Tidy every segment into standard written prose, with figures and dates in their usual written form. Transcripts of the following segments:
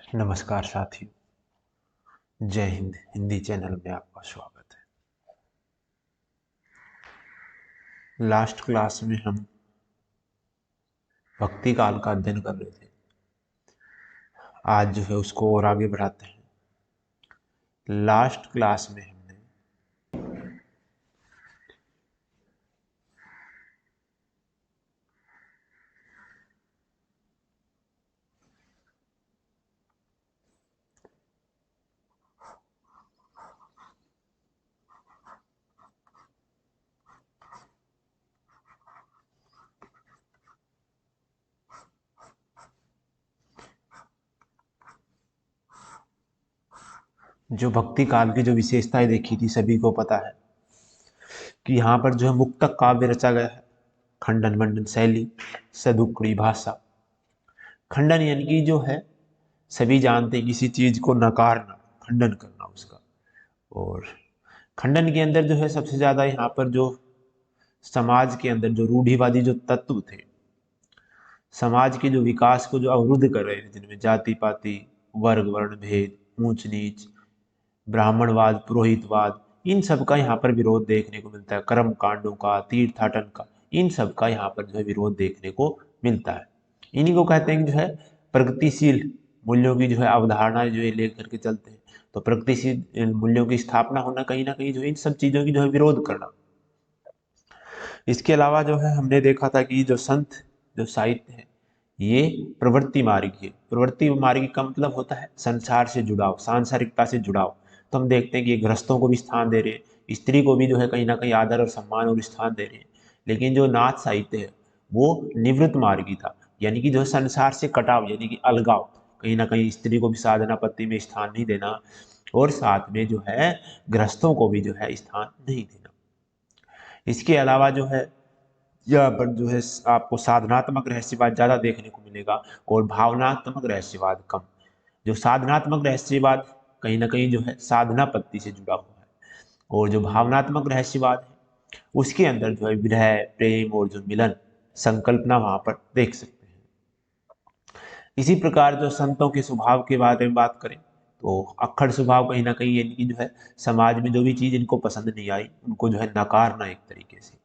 नमस्कार साथियों, जय हिंद। हिंदी चैनल में आपका स्वागत है। लास्ट क्लास में हम भक्ति काल का अध्ययन कर रहे थे। आज जो है उसको और आगे बढ़ाते हैं। लास्ट क्लास में हमने जो भक्ति काल की जो विशेषताएं देखी थी, सभी को पता है कि यहाँ पर जो है मुक्तक काव्य रचा गया है। खंडन मंडन शैली, सदुक्कड़ी भाषा। खंडन यानी कि जो है सभी जानते हैं किसी चीज को नकारना, खंडन करना उसका। और खंडन के अंदर जो है सबसे ज्यादा यहाँ पर जो समाज के अंदर जो रूढ़िवादी जो तत्व थे, समाज के जो विकास को जो अवरुद्ध कर रहे थे, जिनमें जाति पाति, वर्ग वर्ण भेद, ऊंच नीच, ब्राह्मणवाद, पुरोहितवाद, इन सब का यहाँ पर विरोध देखने को मिलता है। कर्म कांडों का, तीर्थाटन का, इन सब का यहाँ पर जो है विरोध देखने को मिलता है। इन्हीं को कहते हैं कि जो है प्रगतिशील मूल्यों की जो है अवधारणा जो है लेकर के चलते हैं। तो प्रगतिशील मूल्यों की स्थापना होना कहीं ना कहीं जो है इन सब चीजों की जो है विरोध करना। इसके अलावा जो है हमने देखा था कि जो संत जो साहित्य है, ये प्रवृत्ति मार्गी है। प्रवृत्ति मार्गी का मतलब होता है संसार से जुड़ाव, सांसारिकता से जुड़ाव। तो हम देखते हैं कि ये गृहस्थों को भी स्थान दे रहे हैं, स्त्री को भी जो है कहीं ना कहीं आदर और सम्मान और स्थान दे रहे हैं। लेकिन जो नाथ साहित्य है वो निवृत्त मार्गी था, यानी कि जो है संसार से कटाव, यानी कि अलगाव। कहीं ना कहीं स्त्री को भी साधना पत्ति में स्थान नहीं देना, और साथ में जो है गृहस्थों को भी जो है स्थान नहीं देना। इसके अलावा जो है यहाँ पर जो है आपको साधनात्मक रहस्यवाद ज्यादा देखने को मिलेगा और भावनात्मक रहस्यवाद कम। जो साधनात्मक रहस्यवाद कहीं ना कहीं जो है साधना पत्ति से जुड़ा हुआ है, और जो भावनात्मक रहस्यवाद है उसके अंदर जो है विरह, प्रेम और जो मिलन संकल्पना वहां पर देख सकते हैं। इसी प्रकार जो संतों के स्वभाव के बारे में बात करें तो अक्खड़ स्वभाव कहीं ना कहीं, यानी कि जो है समाज में जो भी चीज इनको पसंद नहीं आई उनको जो है नकारना एक तरीके से।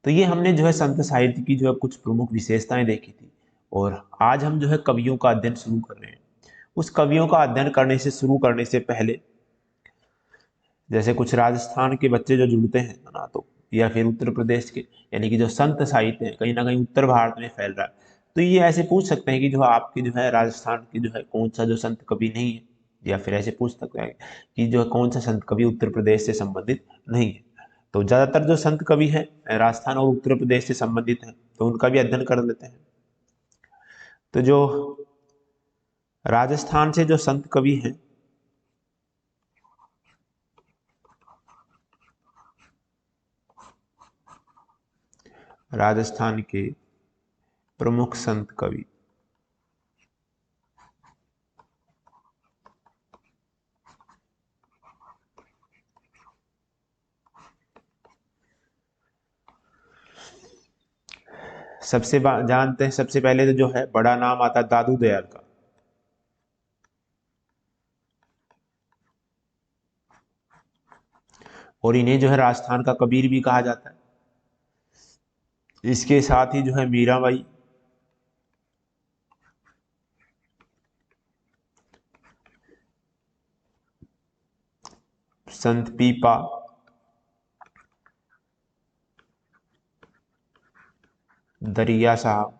तो ये हमने जो है संत साहित्य की जो है कुछ प्रमुख विशेषताएं देखी थी। और आज हम जो है कवियों का अध्ययन शुरू कर रहे हैं। उस कवियों का अध्ययन शुरू करने से पहले, जैसे कुछ राजस्थान के बच्चे जो जुड़ते हैं ना, तो या फिर उत्तर प्रदेश के, यानी कि जो संत साहित्य है कहीं ना कहीं उत्तर भारत में फैल रहा है, तो ये ऐसे पूछ सकते हैं कि जो आपके जो है राजस्थान की जो है कौन सा जो संत कवि नहीं है, या फिर ऐसे पूछ सकते हैं कि जो है कौन सा संत कवि उत्तर प्रदेश से संबंधित नहीं है। तो ज्यादातर जो संत कवि हैं राजस्थान और उत्तर प्रदेश से संबंधित हैं, तो उनका भी अध्ययन कर लेते हैं। तो जो राजस्थान से जो संत कवि हैं, राजस्थान के प्रमुख संत कवि, जानते हैं सबसे पहले तो जो है बड़ा नाम आता है दादू दयाल का। और इन्हें जो है राजस्थान का कबीर भी कहा जाता है। इसके साथ ही जो है मीराबाई, संत पीपा, दरिया साहब,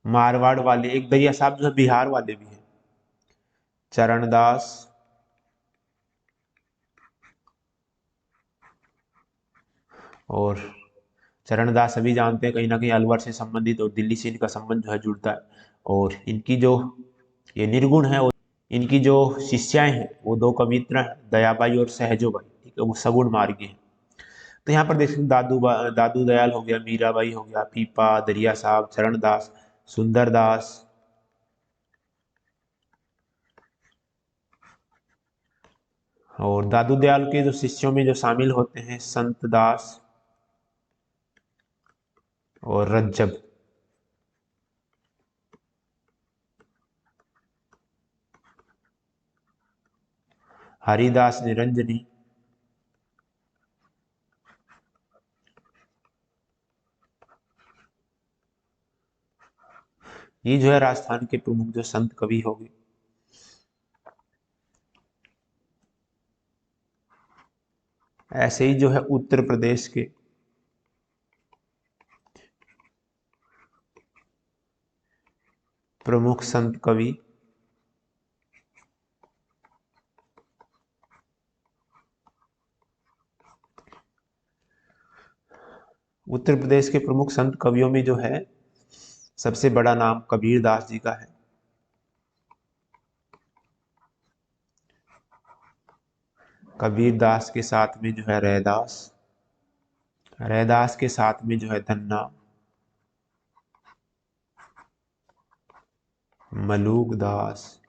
मारवाड़ वाले एक दरिया साहब जो है बिहार वाले भी हैं, चरणदास, और चरणदास सभी जानते हैं कहीं ना कहीं अलवर से संबंधित और दिल्ली से इनका संबंध जो है जुड़ता है। और इनकी जो ये निर्गुण है, इनकी जो शिष्याएं हैं वो दो कवित्रा हैं, दयाबाई और सहजोबाई, ठीक है, वो सगुण मार्गी हैं। तो यहाँ पर देख सकते दादू दयाल हो गया, मीराबाई हो गया, पीपा, दरिया साहब, चरणदास, सुंदरदास, और दादू दयाल के जो शिष्यों में जो शामिल होते हैं संत दास और रज्जब। हरिदास निरंजनी, ये जो है राजस्थान के प्रमुख जो संत कवि हो गए। ऐसे ही जो है उत्तर प्रदेश के प्रमुख संत कवि उत्तर प्रदेश के प्रमुख संत कवियों में जो है सबसे बड़ा नाम कबीर दास जी का है। कबीर दास के साथ में जो है रैदास, रैदास के साथ में जो है धन्ना, मलूक दास,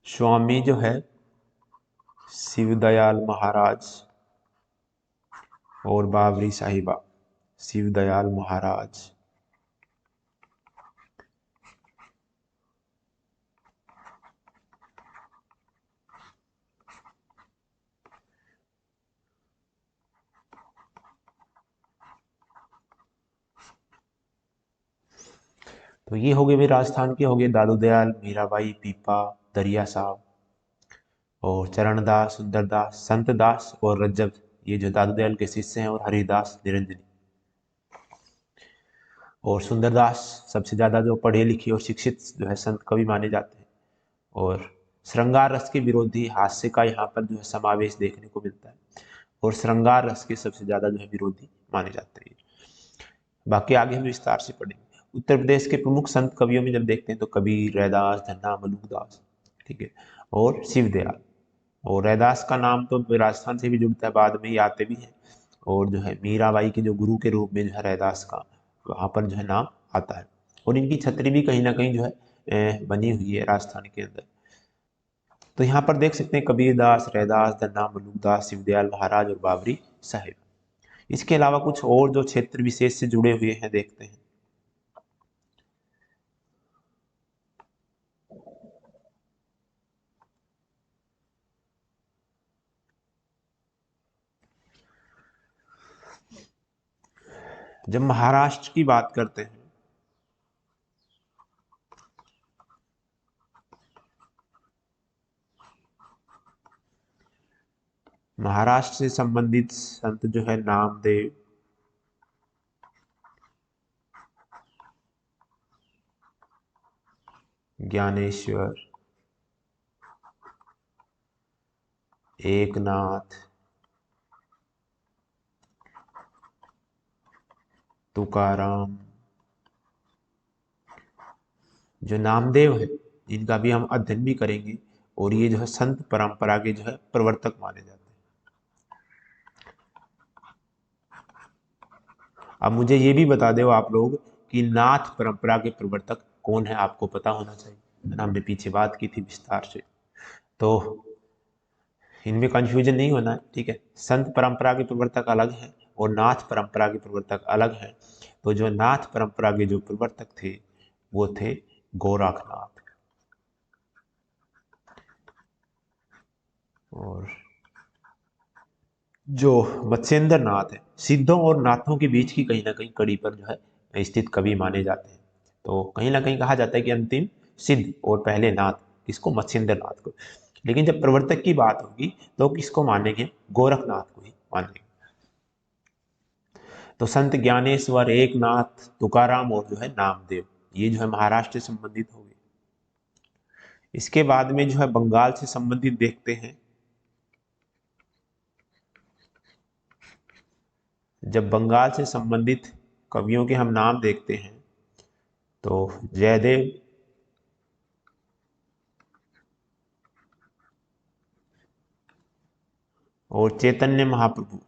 स्वामी जो है शिवदयाल महाराज और बावरी साहिबा, शिवदयाल महाराज। तो ये हो गए भाई राजस्थान के, हो गए दादू दयाल, मीराबाई, पीपा, दरिया साहब और चरणदास, सुंदरदास, संतदास और रज्जब, ये जो दादू दयाल के शिष्य हैं, और हरिदास निरंजनी। और सुंदरदास सबसे ज़्यादा जो पढ़े लिखे और शिक्षित जो है संत कवि माने जाते हैं। और श्रृंगार रस के विरोधी हास्य का यहाँ पर जो है समावेश देखने को मिलता है, और श्रृंगार रस के सबसे ज़्यादा जो है विरोधी माने जाते हैं। बाकी आगे हम विस्तार से पढ़ेंगे। उत्तर प्रदेश के प्रमुख संत कवियों में जब देखते हैं तो कबीर, रैदास, धन्ना, मलूकदास, ठीक है, और शिवदयाल। और रैदास का नाम तो राजस्थान से भी जुड़ता है, बाद में ही आते भी हैं। और जो है मीराबाई के जो गुरु के रूप में जो है रैदास का वहाँ पर जो है नाम आता है। और इनकी छतरी भी कहीं ना कहीं जो है बनी हुई है राजस्थान के अंदर। तो यहाँ पर देख सकते हैं कबीरदास, रैदास, धन्ना, मलूकदास, शिवदयाल महाराज और बाबरी साहिब। इसके अलावा कुछ और जो क्षेत्र विशेष से जुड़े हुए हैं देखते हैं। जब महाराष्ट्र की बात करते हैं, महाराष्ट्र से संबंधित संत जो है नामदेव, ज्ञानेश्वर, एकनाथ, तुकाराम, जो नामदेव है इनका भी हम अध्ययन भी करेंगे। और ये जो है संत परंपरा के जो है प्रवर्तक माने जाते हैं। अब मुझे ये भी बता दो आप लोग कि नाथ परंपरा के प्रवर्तक कौन है, आपको पता होना चाहिए, है ना, हमने पीछे बात की थी विस्तार से, तो इनमें कंफ्यूजन नहीं होना है, ठीक है। संत परंपरा के प्रवर्तक अलग हैं और नाथ परंपरा के प्रवर्तक अलग हैं। तो जो नाथ परंपरा के जो प्रवर्तक थे वो थे गोरखनाथ। और जो मत्स्येंद्र नाथ है सिद्धों और नाथों के बीच की कहीं ना कहीं कड़ी पर जो है स्थित कवि माने जाते हैं। तो कहीं ना कहीं कहा जाता है कि अंतिम सिद्ध और पहले नाथ, किसको, मत्स्येंद्र नाथ को। लेकिन जब प्रवर्तक की बात होगी तो किसको मानेंगे, गोरखनाथ को ही मानेंगे। तो संत ज्ञानेश्वर, एकनाथ, तुकाराम और जो है नामदेव, ये जो है महाराष्ट्र से संबंधित हो गए। इसके बाद में जो है बंगाल से संबंधित देखते हैं। जब बंगाल से संबंधित कवियों के हम नाम देखते हैं तो जयदेव, और चैतन्य महाप्रभु,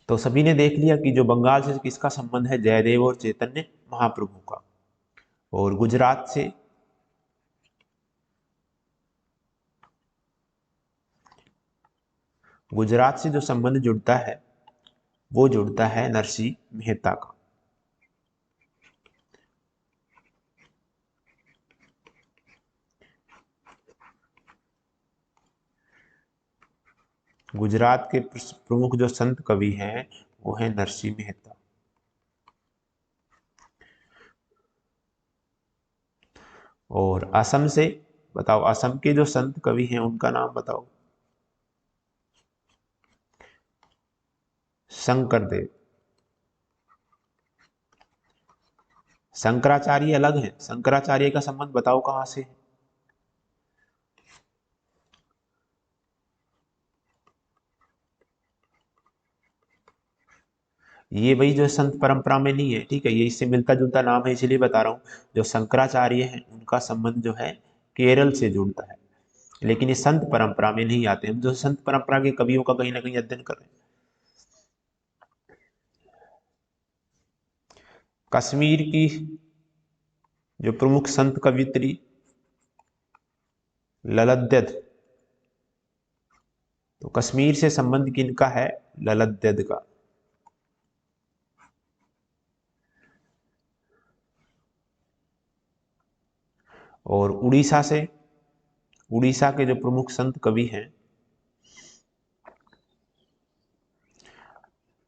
तो सभी ने देख लिया कि जो बंगाल से किसका संबंध है, जयदेव और चैतन्य महाप्रभु का। और गुजरात से गुजरात से जो संबंध जुड़ता है वो जुड़ता है नरसिंह मेहता का। गुजरात के प्रमुख जो संत कवि हैं वो है नरसिंह मेहता। और असम से बताओ, असम के जो संत कवि हैं उनका नाम बताओ। शंकरदेव। शंकराचार्य अलग है, शंकराचार्य का संबंध बताओ कहां से है। ये वही जो संत परंपरा में नहीं है, ठीक है, ये इससे मिलता जुलता नाम है इसलिए बता रहा हूँ। जो शंकराचार्य हैं उनका संबंध जो है केरल से जुड़ता है, लेकिन ये संत परंपरा में नहीं आते। हम जो संत परंपरा के कवियों का कहीं ना कहीं अध्ययन कर रहे हैं। कश्मीर की जो प्रमुख संत कवियत्री ललद्यद, तो कश्मीर से संबंध किनका है, ललद्यद का। और उड़ीसा से, उड़ीसा के जो प्रमुख संत कवि हैं,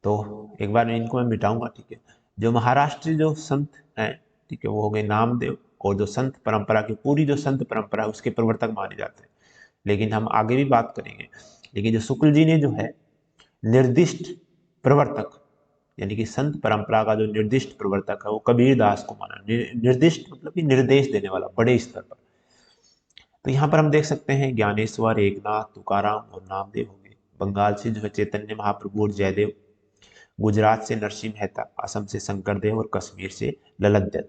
तो एक बार इनको मैं मिटाऊंगा, ठीक है। जो महाराष्ट्र जो संत हैं, ठीक है, वो हो गए नामदेव, और जो संत परंपरा की पूरी जो संत परंपरा है उसके प्रवर्तक माने जाते हैं। लेकिन हम आगे भी बात करेंगे। लेकिन जो शुक्ल जी ने जो है निर्दिष्ट प्रवर्तक, यानी कि संत परंपरा का जो निर्दिष्ट प्रवर्तक है वो कबीर दास को माना। निर्दिष्ट मतलब कि निर्देश देने वाला बड़े स्तर पर। तो यहाँ पर हम देख सकते हैं ज्ञानेश्वर, एकनाथ, तुकाराम और नामदेव हो गए। बंगाल से जो है चैतन्य महाप्रभु और जयदेव, गुजरात से नरसिंह मेहता, असम से शंकरदेव और कश्मीर से ललद्यद।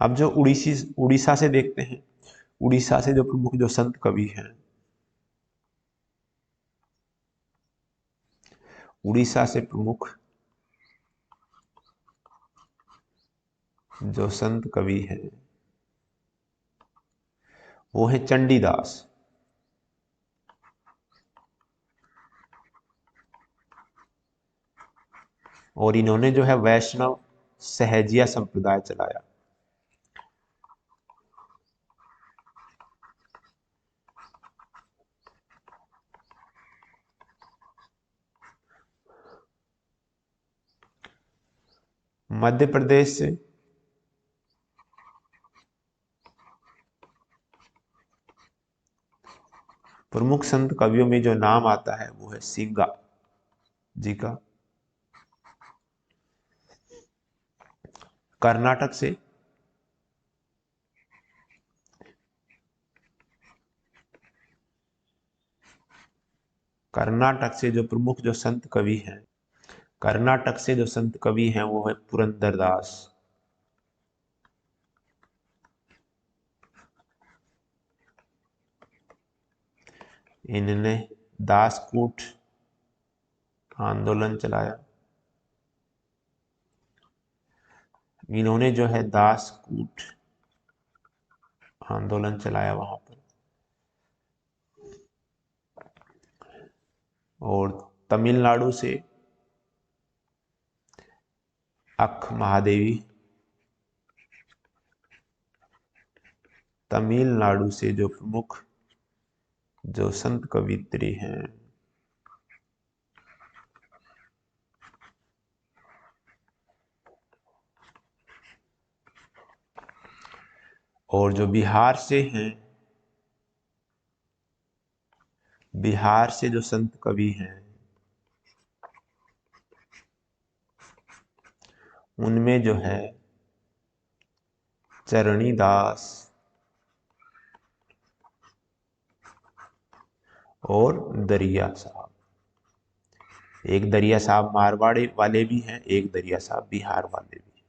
अब जो उड़ीसा से देखते हैं, उड़ीसा से जो प्रमुख जो संत कवि हैं, उड़ीसा से प्रमुख जो संत कवि हैं वो है चंडीदास। और इन्होंने जो है वैष्णव सहजिया संप्रदाय चलाया। मध्य प्रदेश से प्रमुख संत कवियों में जो नाम आता है वो है सिंगा जी का। कर्नाटक से कर्नाटक से जो प्रमुख जो संत कवि हैं, कर्नाटक से जो संत कवि हैं वो है पुरंदरदास। इन्होंने दासकूट आंदोलन चलाया। इन्होंने जो है दासकूट आंदोलन चलाया वहां पर। और तमिलनाडु से अख महादेवी, तमिलनाडु से जो प्रमुख जो संत कवित्री हैं और जो बिहार से हैं, बिहार से जो संत कवि हैं उनमें जो है चरणी दास और दरिया साहब। एक दरिया साहब मारवाड़ी वाले भी हैं, एक दरिया साहब बिहार वाले भी हैं।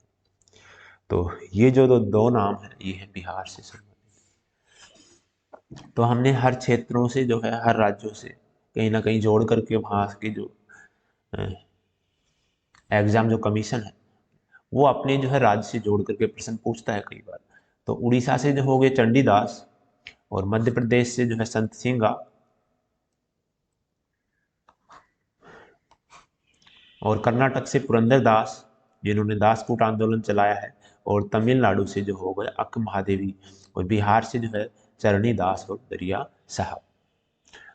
तो ये जो दो नाम हैं ये है बिहार से संबंधित। तो हमने हर क्षेत्रों से जो है, हर राज्यों से कहीं ना कहीं जोड़ करके वहाँ की जो एग्जाम जो कमीशन है वो अपने जो है राज्य से जोड़ करके प्रश्न पूछता है कई बार। तो उड़ीसा से जो हो गए चंडीदास, और मध्य प्रदेश से जो है संत सिंगा, और कर्नाटक से पुरंदरदास, जिन्होंने दासकूट आंदोलन चलाया है, और तमिलनाडु से जो हो गए अक्क महादेवी, और बिहार से जो है चरणी दास और दरिया साहब।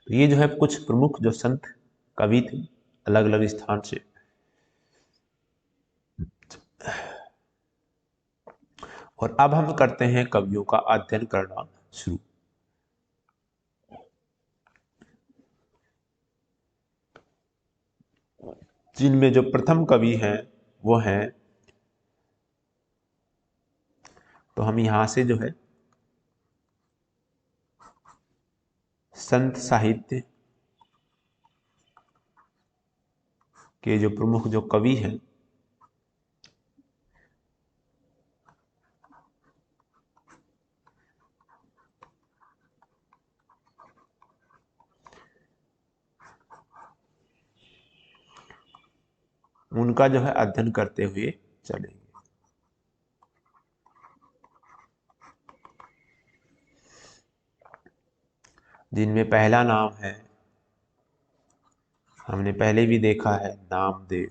तो ये जो है कुछ प्रमुख जो संत कवि थे अलग अलग स्थान से। और अब हम करते हैं कवियों का अध्ययन करना शुरू। जिनमें जो प्रथम कवि हैं वो हैं, तो हम यहां से जो है संत साहित्य के जो प्रमुख जो कवि हैं, उनका जो है अध्ययन करते हुए चलेंगे। जिनमें पहला नाम है, हमने पहले भी देखा है, नामदेव।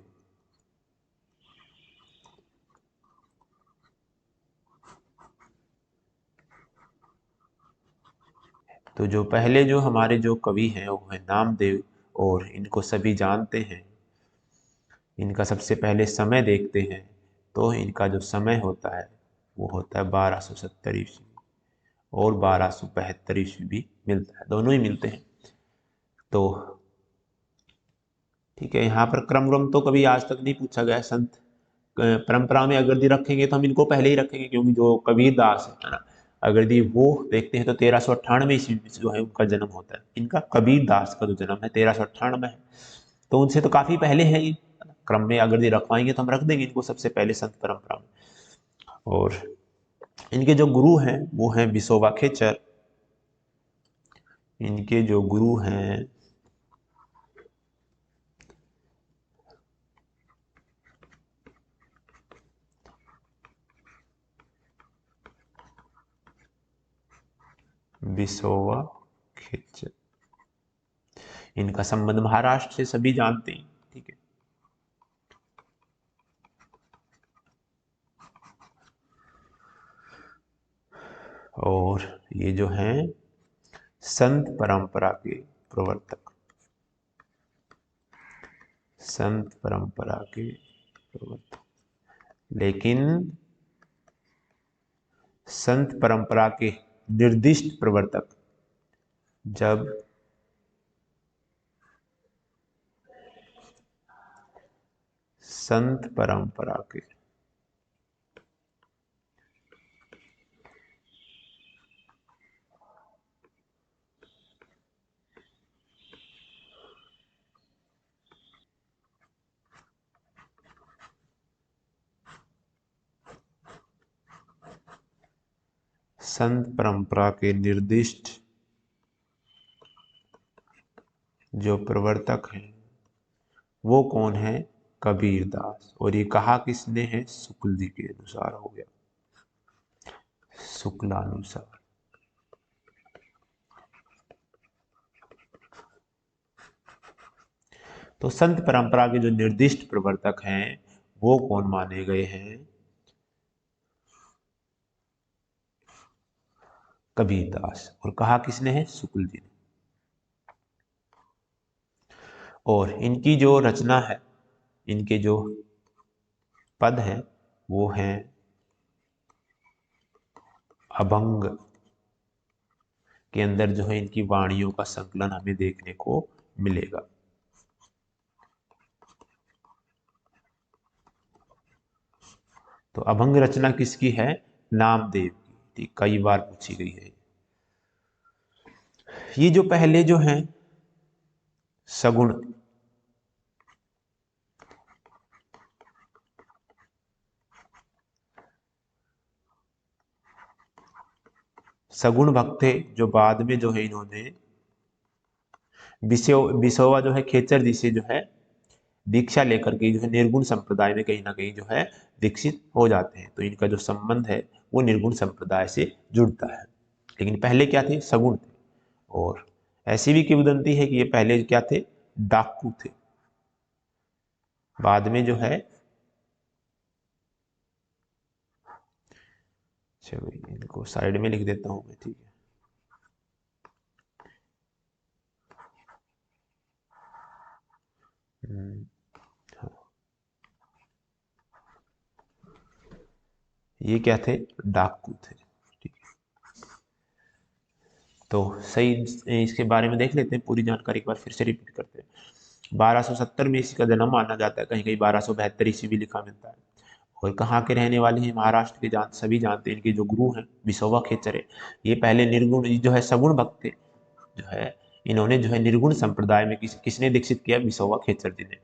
तो जो पहले जो हमारे जो कवि हैं वो है नामदेव, और इनको सभी जानते हैं। इनका सबसे पहले समय देखते हैं, तो इनका जो समय होता है वो होता है 1270 ईस्वी, और 1272 ईस्वी भी मिलता है, दोनों ही मिलते हैं। तो ठीक है, यहाँ पर क्रम तो कभी आज तक नहीं पूछा गया है। संत परंपरा में अगर दी रखेंगे तो हम इनको पहले ही रखेंगे, क्योंकि जो कबीर दास है ना, अगर दी वो देखते हैं तो 1398 ईस्वी में जो है उनका जन्म होता है। इनका कबीर दास का जो जन्म है 1398 है, तो उनसे तो काफी पहले है ये। क्रम में अगर ये रखवाएंगे तो हम रख देंगे इनको सबसे पहले संत परंपरा में। और इनके जो गुरु हैं वो हैं विसोबा खेचर। इनके जो गुरु हैं विसोबा खेचर। इनका संबंध महाराष्ट्र से सभी जानते हैं, ठीक है। और ये जो हैं संत परंपरा के प्रवर्तक, संत परंपरा के प्रवर्तक। लेकिन संत परंपरा के निर्दिष्ट प्रवर्तक जब संत परंपरा के संत परंपरा के निर्दिष्ट जो प्रवर्तक हैं वो कौन है? कबीर दास। और ये कहा किसने है? शुक्ल जी के अनुसार हो गया, शुक्लानुसार। तो संत परंपरा के जो निर्दिष्ट प्रवर्तक हैं वो कौन माने गए हैं? कबीर दास। और कहा किसने है? शुक्ल जी ने। और इनकी जो रचना है, इनके जो पद हैं वो हैं अभंग। के अंदर जो है इनकी वाणियों का संकलन हमें देखने को मिलेगा। तो अभंग रचना किसकी है? नामदेव की। ठीक, कई बार पूछी गई है। ये जो पहले जो हैं सगुण, सगुण भक्त थे, जो बाद में जो है इन्होंने बिसोवा जो है खेचर जी से जो है दीक्षा लेकर के जो है निर्गुण संप्रदाय में कहीं ना कहीं जो है दीक्षित हो जाते हैं। तो इनका जो संबंध है वो निर्गुण संप्रदाय से जुड़ता है। लेकिन पहले क्या थे? सगुण थे। और ऐसी भी किंवदंती है कि ये पहले क्या थे? डाकू थे। बाद में जो है, चलो इनको साइड में लिख देता हूँ मैं, ठीक है। हाँ, ये क्या थे, डाकू थे, ठीक है। तो सही, इसके बारे में देख लेते हैं, पूरी जानकारी एक बार फिर से रिपीट करते हैं। 1270 में इसका जन्म माना जाता है, कहीं कहीं 1272 ईस्वी भी लिखा मिलता है। और कहाँ के रहने वाले हैं, महाराष्ट्र के, सभी जानते हैं। इनके जो गुरु हैं विसोबा खेचर है, ये पहले निर्गुण जो है सगुण भक्त थे, जो है इन्होंने जो है निर्गुण संप्रदाय में किसने दीक्षित किया, विसोबा खेचर जी ने।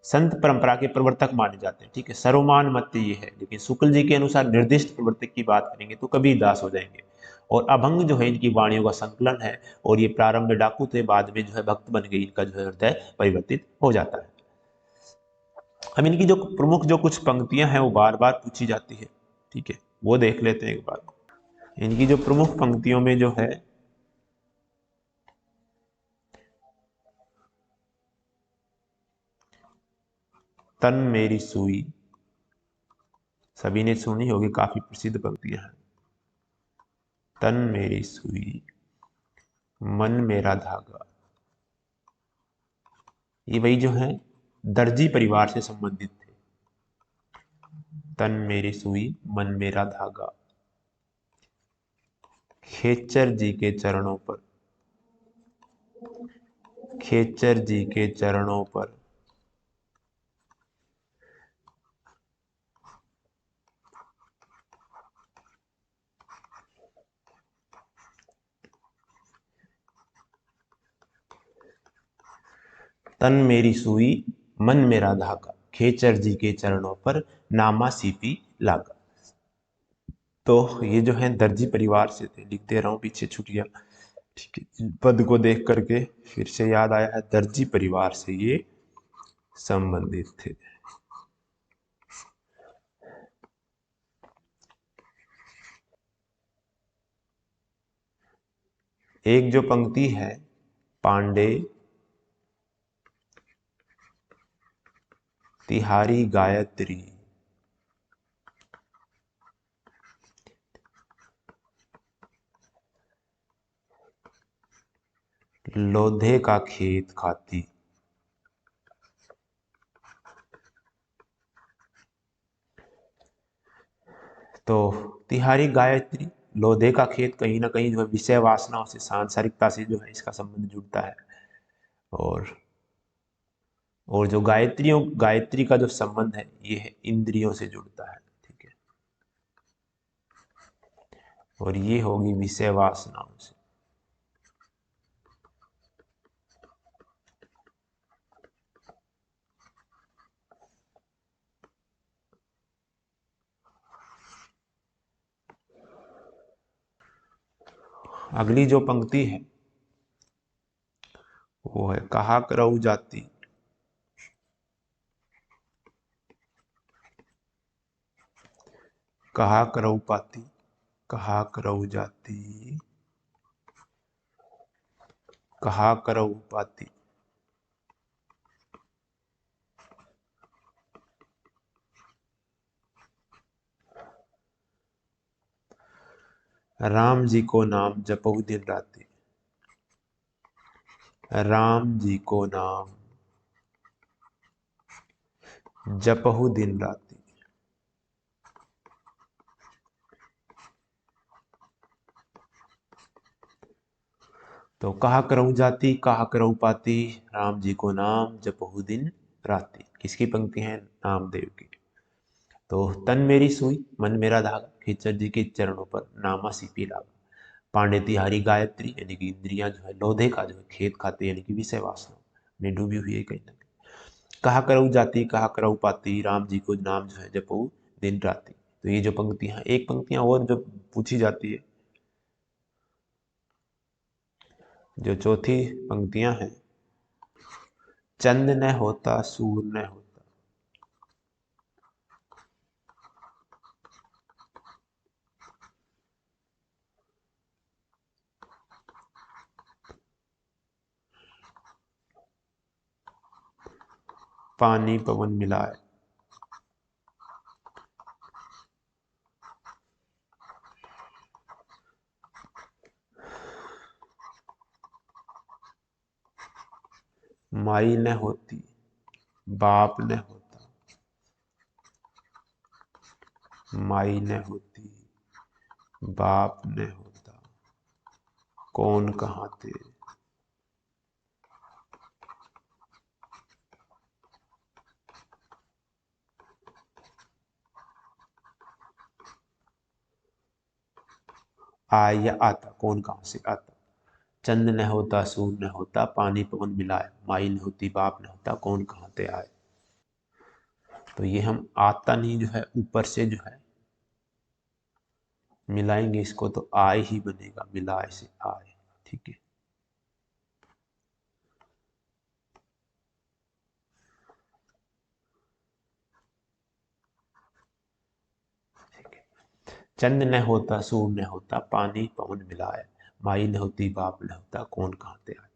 संत परंपरा के प्रवर्तक माने जाते हैं, ठीक है। सर्वमान मत ये है, लेकिन शुक्ल जी के अनुसार निर्दिष्ट प्रवर्तक की बात करेंगे तो कबीर दास हो जाएंगे। और अभंग जो है इनकी वाणियों का संकलन है, और ये प्रारंभ में डाकू थे, बाद में जो है भक्त बन गई, इनका जो है हृदय परिवर्तित हो जाता है। अब इनकी जो प्रमुख जो कुछ पंक्तियां हैं वो बार बार पूछी जाती है, ठीक है, वो देख लेते हैं एक बार। इनकी जो प्रमुख पंक्तियों में जो है, तन मेरी सुई, सभी ने सुनी होगी, काफी प्रसिद्ध पंक्तियां हैं। तन मेरी सुई, मन मेरा धागा, ये वही जो है दर्जी परिवार से संबंधित थे। तन मेरी सुई, मन मेरा धागा, खेचर जी के चरणों पर, खेचर जी के चरणों पर, तन मेरी सुई, मन मेरा धागा, खेचर जी के चरणों पर नामा सीपी लागा। तो ये जो है दर्जी परिवार से थे, लिख दे रहा हूं पीछे छूट गया, ठीक है। पद को देख करके फिर से याद आया है, दर्जी परिवार से ये संबंधित थे। एक जो पंक्ति है, पांडे तिहारी गायत्री, लोधे का खेत खाती। तो तिहारी गायत्री, लोधे का खेत, कहीं ना कहीं जो है विषय वासनाओं से, सांसारिकता से जो है इसका संबंध जुड़ता है। और जो गायत्री का जो संबंध है, ये है इंद्रियों से जुड़ता है, ठीक है। और ये होगी विषय वासनाओं से। अगली जो पंक्ति है वो है, कहा करऊ जाती, कहा करऊ पाती, कहा करऊ जाती, कहा करऊ पाती। राम जी को नाम जपऊ दिन राती, राम जी को नाम जपहु दिन राती। तो कहा करऊ जाती, कहा करऊ पाती, राम जी को नाम जपहु दिन राती, किसकी पंक्ति है, नामदेव की। तो तन मेरी सुई, मन मेरा धागा, खेचर जी के चरणों पर नामा सीपी लागा। पांडे तिहारी गायत्री, यानी कि इंद्रियां जो है लोधे का जो है खेत खाते, यानी कि विषय वासना में डूबी हुई है कहीं ना कहीं। कहा करऊ जाती, कहा करऊ पाती, राम जी को नाम जो है जपऊ दिन राती। तो ये जो पंक्तियां, एक पंक्तियां और जो पूछी जाती है, जो चौथी पंक्तियां हैं, चंद न होता सूर न होता, पानी पवन मिलाए। माई न होती बाप न होता, माई न होती बाप न होता, कौन कहाँ थे। आए या आता, कौन कहाँ से आता। चंद न होता सूर्य न होता, पानी पवन मिलाए, माई न होती बाप न होता, कौन कहाँ से आए। तो ये हम आता नहीं जो है ऊपर से जो है मिलाएंगे इसको, तो आए ही बनेगा, मिलाए से आए। ठीक है, ठीक है। चंद न होता सूर्य न होता, पानी पवन मिलाए, माई न होती बाप न होता, कौन कहाँ से आए।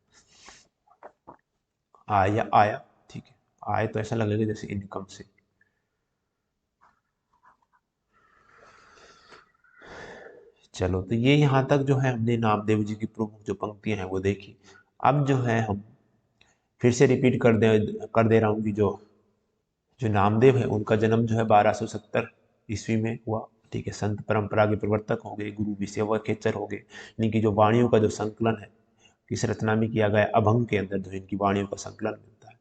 आया आया, ठीक है। आए तो ऐसा लगेगा जैसे इनकम से। चलो, तो ये यहाँ तक जो है हमने नामदेव जी की प्रमुख जो पंक्तियां हैं वो देखी। अब जो है हम फिर से रिपीट कर दे रहा हूँ कि जो नामदेव है उनका जन्म जो है 1270 ईस्वी में हुआ। ठीक है, संत परंपरा के प्रवर्तक हो गए, गुरु विसेवा खेचर हो गए। इनकी जो वाणियों का जो संकलन है किस रचना में किया गया, अभंग के अंदर जो इनकी वाणियों का संकलन मिलता है।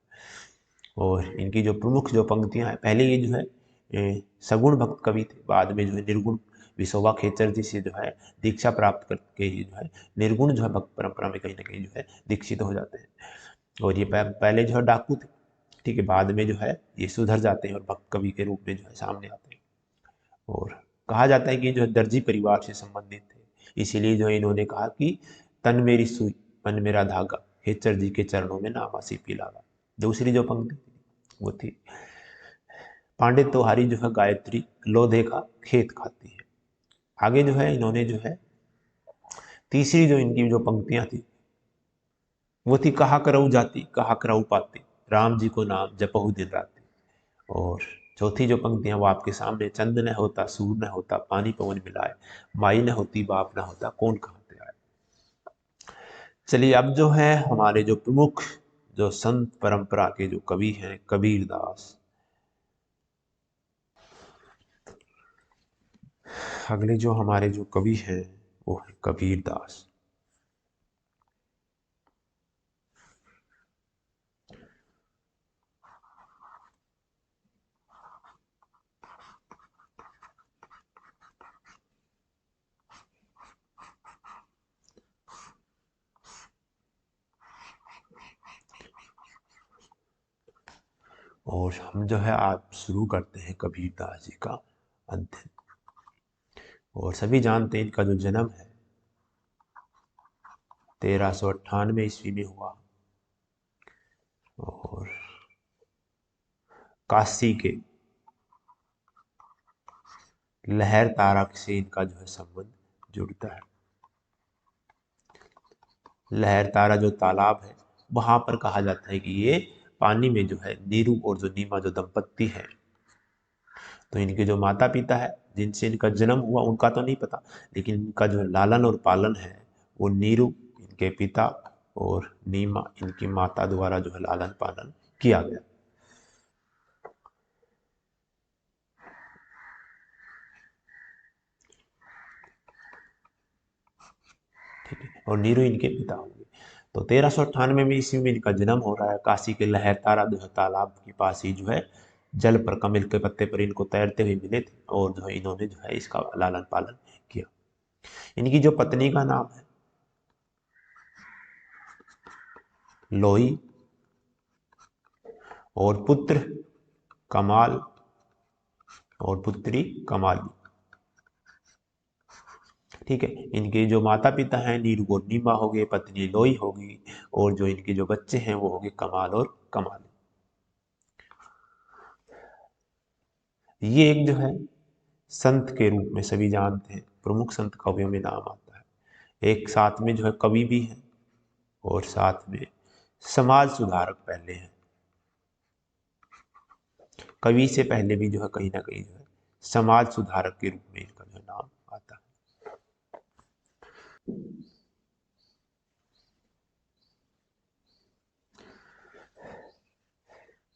और इनकी जो प्रमुख जो पंक्तियां हैं, पहले ये जो है सगुण भक्त कवि थे, बाद में जो है निर्गुण विसोबा खेचर जी से जो है दीक्षा प्राप्त करके ही जो है निर्गुण जो है भक्त परंपरा में कहीं ना कहीं जो है दीक्षित हो जाते हैं। और ये पहले जो है डाकू थे। ठीक है, बाद में जो है ये सुधर जाते हैं और भक्त कवि के रूप में जो है सामने आते हैं। और कहा जाता है कि जो है दर्जी परिवार से संबंधित थे, इसीलिए जो है इन्होंने कहा कि तन मेरी सुई मन मेरा धागा, खेचर जी के चरणों में नामासी पी लागा। दूसरी जो पंक्ति थी वो थी, पांडे तुम्हारी जो है गायत्री, लो देखा खेत खाती है। आगे जो है इन्होंने जो है तीसरी जो इनकी जो पंक्तियां थी वो थी, कहा करऊ जाती कहा करऊ पाती, राम जी को नाम जपहु दिन राती। और चौथी जो पंक्तियां वो आपके सामने, चंद न होता सूर्य न होता, पानी पवन मिलाए, माई न होती बाप न होता, कौन कहाँ से आए। चलिए, अब जो है हमारे जो प्रमुख जो संत परंपरा के जो कवि हैं कबीर दास, अगले जो हमारे जो कवि हैं वो है कबीर दास। और हम जो है आज शुरू करते हैं कबीर दास जी का अध्ययन। और सभी जानते हैं इनका जो जन्म है 1398 ईस्वी में हुआ। और काशी के लहर तारा से इनका जो है संबंध जुड़ता है। लहर तारा जो तालाब है वहां पर कहा जाता है कि ये पानी में जो है नीरू और जो नीमा जो दंपत्ति है, तो इनके जो माता पिता है जिनसे इनका जन्म हुआ उनका तो नहीं पता, लेकिन इनका जो लालन और पालन है वो नीरू इनके पिता और नीमा इनकी माता द्वारा जो है लालन पालन किया गया। ठीक है, और नीरू इनके पिता होंगे। तो 1398 में ईस्वी में इनका जन्म हो रहा है। काशी के लहरतारा जो है तालाब के पास ही जो है जल पर कमल के पत्ते पर इनको तैरते हुए मिले थे, और जो है इन्होंने जो है इसका लालन पालन किया। इनकी जो पत्नी का नाम है लोई, और पुत्र कमाल और पुत्री कमाली। ठीक है, इनके जो माता पिता हैं नीरू और नीमा हो गए, पत्नी लोई होगी, और जो इनके जो बच्चे हैं वो हो गए कमाल और कमाली। ये एक जो है संत के रूप में सभी जानते हैं, प्रमुख संत कवियों में नाम आता है। एक साथ में जो है कवि भी हैं और साथ में समाज सुधारक पहले हैं। कवि से पहले भी जो है कहीं ना कहीं जो है समाज सुधारक के रूप में इनका जो नाम आता है।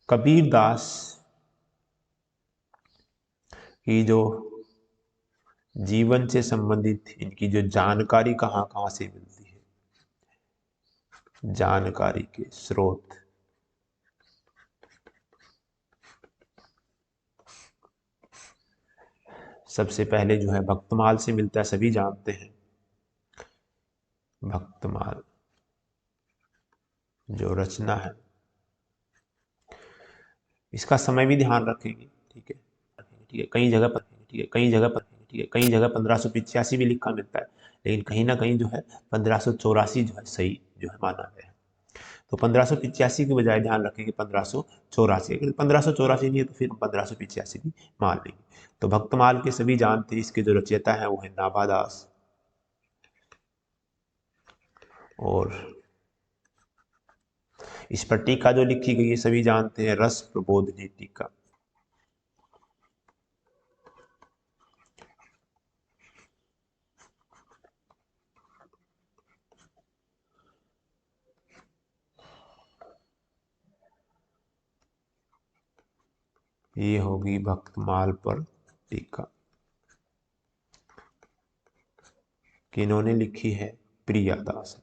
कबीर दास की जो जीवन से संबंधित इनकी जो जानकारी कहाँ कहाँ से मिलती है, जानकारी के स्रोत, सबसे पहले जो है भक्तमाल से मिलता है, सभी जानते हैं भक्तमाल जो रचना है, इसका समय भी ध्यान रखेंगे, ठीक है, ठीक है, कई जगह पर, ठीक है, कई जगह पर, ठीक है, कई जगह 1585 भी लिखा मिलता है, लेकिन कहीं ना कहीं जो है 1584 जो है सही जो है माना गया है। तो 1585 के बजाय ध्यान रखेंगे 1584, अगर 1584 नहीं है तो फिर 1585 भी मान लेंगे। तो भक्तमाल के सभी जानते हैं, इसके जो रचयिता है वो है नाभादास, और इस पर टीका जो लिखी गई है सभी जानते हैं, रस प्रबोधिनी टीका। ये होगी भक्तमाल पर टीका, किन्होंने लिखी है, प्रियादास,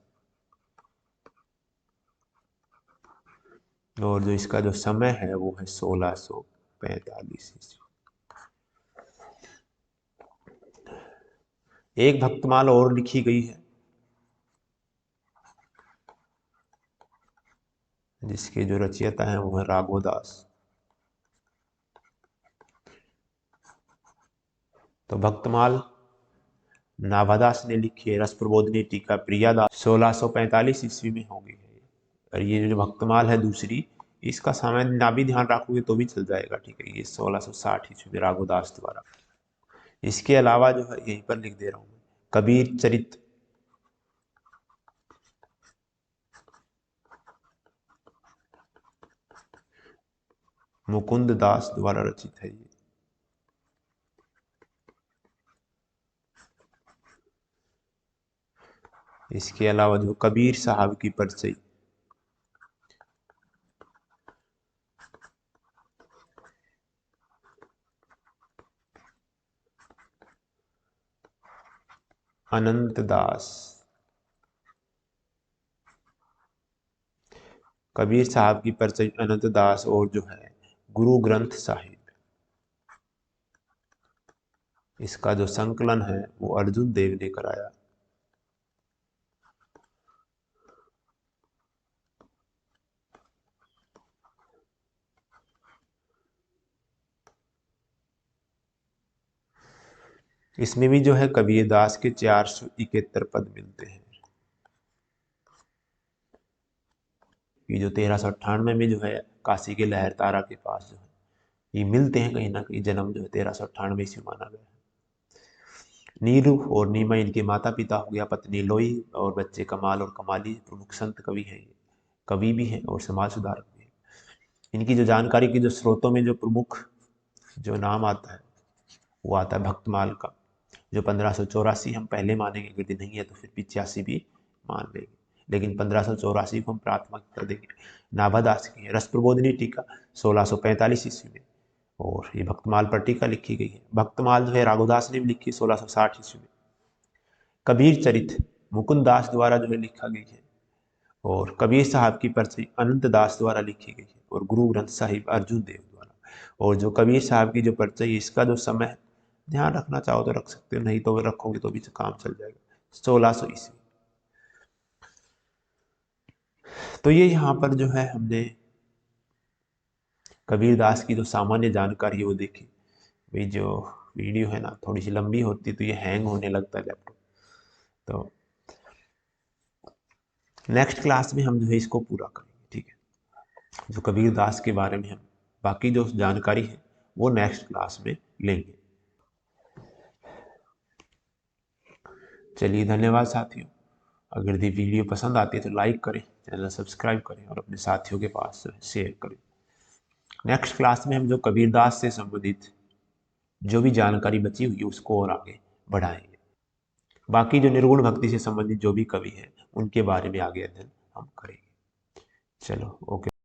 और जो इसका जो समय है वो है 1645 ईस्वी। एक भक्तमाल और लिखी गई है जिसके जो रचयिता है वो है राघोदास। तो भक्तमाल नाभादास ने लिखी है, रस प्रबोधिनी टीका प्रियादास 1645 ईस्वी में होगी है। और ये जो भक्तमाल है दूसरी, इसका समय ना भी ध्यान रखोगे तो भी चल जाएगा, ठीक है, ये 1660 ईस्वी में राघोदास द्वारा। इसके अलावा जो है यहीं पर लिख दे रहा हूँ कबीर चरित, मुकुंद दास द्वारा रचित है ये। इसके अलावा जो कबीर साहब की परिचय, अनंत दास, कबीर साहब की परिचय अनंत दास, और जो है गुरु ग्रंथ साहिब, इसका जो संकलन है वो अर्जुन देव ने कराया। इसमें भी जो है कबीर दास के 471 पद मिलते हैं। ये जो 1398 में जो है काशी के लहर तारा के पास जो है ये मिलते हैं, कहीं ना कहीं जन्म जो है 1398 ईस्वी माना गया है। नीरू और नीमा इनके माता पिता हो गया, पत्नी लोई और बच्चे कमाल और कमाली प्रमुख संत कवि हैं, ये कवि भी हैं और समाज सुधारक भी हैं। इनकी जो जानकारी की जो स्रोतों में जो प्रमुख जो नाम आता है वो आता है भक्तमाल का, जो 1584 हम पहले मानेंगे, अगर नहीं है तो फिर 85 भी मान लेंगे, लेकिन 1584 को हम प्राथमिकता देंगे। नाभादास की है रस प्रबोधिनी टीका 1645 ईस्वी में, और ये भक्तमाल पर टीका लिखी गई है। भक्तमाल जो है राघोदास ने भी लिखी 1660 ईस्वी में। कबीर चरित मुकुंद दास द्वारा जो है लिखा गई है, और कबीर साहब की परिचय अनंत दास द्वारा लिखी गई है, और गुरु ग्रंथ साहिब अर्जुन देव द्वारा। और जो कबीर साहब की जो परिचय, इसका जो समय है ध्यान रखना चाहो तो रख सकते हो, नहीं तो रखोगे तो भी काम चल जाएगा, 1600 ईस्वी। तो ये यहाँ पर जो है हमने कबीर दास की जो सामान्य जानकारी है वो देखी। भाई जो वीडियो है ना थोड़ी सी लंबी होती तो ये हैंग होने लगता है लैपटॉप, तो नेक्स्ट क्लास में हम जो है इसको पूरा करेंगे, ठीक है। जो कबीर दास के बारे में हम बाकी जो जानकारी है वो नेक्स्ट क्लास में लेंगे। चलिए धन्यवाद साथियों। अगर यदि वीडियो पसंद आती है तो लाइक करें, चैनल सब्सक्राइब करें और अपने साथियों के पास शेयर करें। नेक्स्ट क्लास में हम जो कबीरदास से संबंधित जो भी जानकारी बची हुई है उसको और आगे बढ़ाएंगे। बाकी जो निर्गुण भक्ति से संबंधित जो भी कवि हैं उनके बारे में आगे अध्ययन हम करेंगे। चलो ओके।